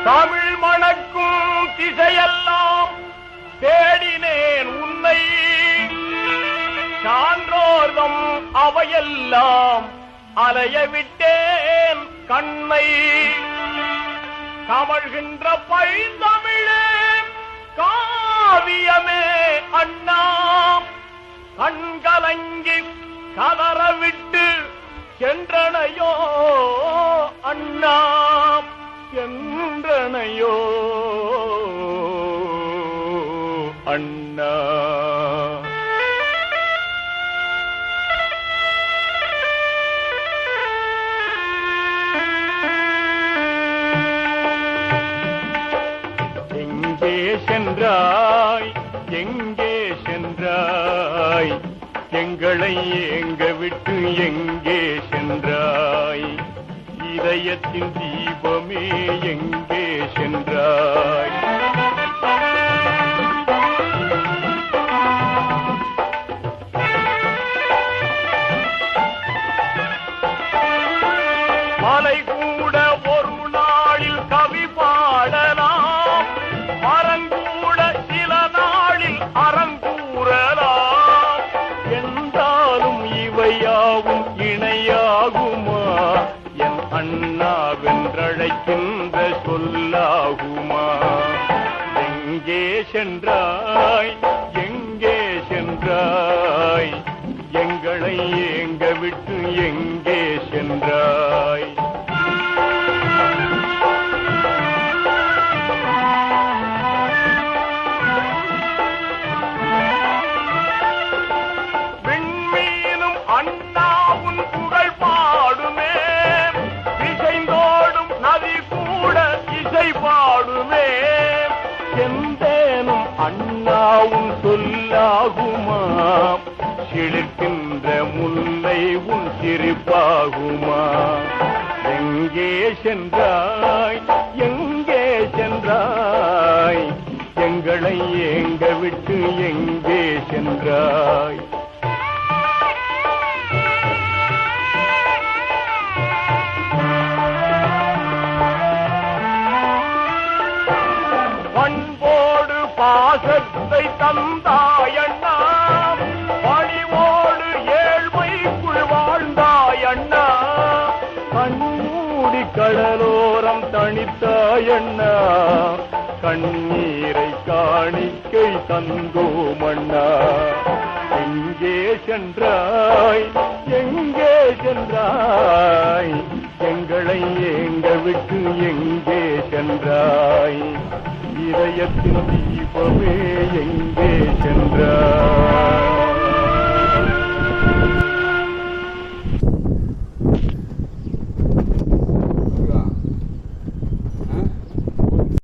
தமிழ் மணக்கும் திசையெல்லாம் தேடினேன் உன்னை, சான்றோர்தம் அவையெல்லாம் அலைய விட்டேன் கண்ணை. கமழ்கின்ற பைந்தமிழே காவியமே அண்ணா, கண்கலங்கி கதறவிட்டு சென்றனையோ அண்ணா, என்றனையோ அண்ணா. எங்கே சென்றாய், எங்கே சென்றாய், எங்களை எங்க விட்டு எங்கே சென்றாய், இதயத்தின் தீபமே எங்கே சென்றாய். மலை கூட ஒரு நாளில் கவி பாடலாம், மரங்கூட சில நாளில் அறங்கூறலாம், என்றாலும் இவையாவும் இணையாகுமா, என் அண்ணாவென்றழைக்கின்ற சொல்லாகுமா. எங்கே சென்றாய், எங்கே சென்றாய், எங்களை எங்க விட்டு எங்கே சென்றாய். விண்மீனும் அண்ணாவும் புகழ் பாடுமே, இசைந்தோடும் நதி கூட இசை பாடுமே, செந்தேனும் அண்ணாவும் சொல்லாகுமா, சிலிர்க்கின்ற முல்லை உன் சிரிப்பாகுமா. எங்கே சென்றாய், எங்கே சென்றாய், எங்களை எங்க விட்டு எங்கே சென்றாய். பண்போடு பாசத்தை தந்தாயண்ணா, பணிவோடு ஏழ்மைக்குள் வாழ்ந்தாயண்ணா, கண்மூடி கடலோரம் தனித்தாயண்ணா, கண்ணீரை காணிக்கை தந்தோமண்ணா. எங்கே சென்றாய், எங்கே சென்றாய், எங்களை எங்க விட்டு எங்கே சென்றாய், இதயத்தின் தீபமே எங்கே சென்றாய்.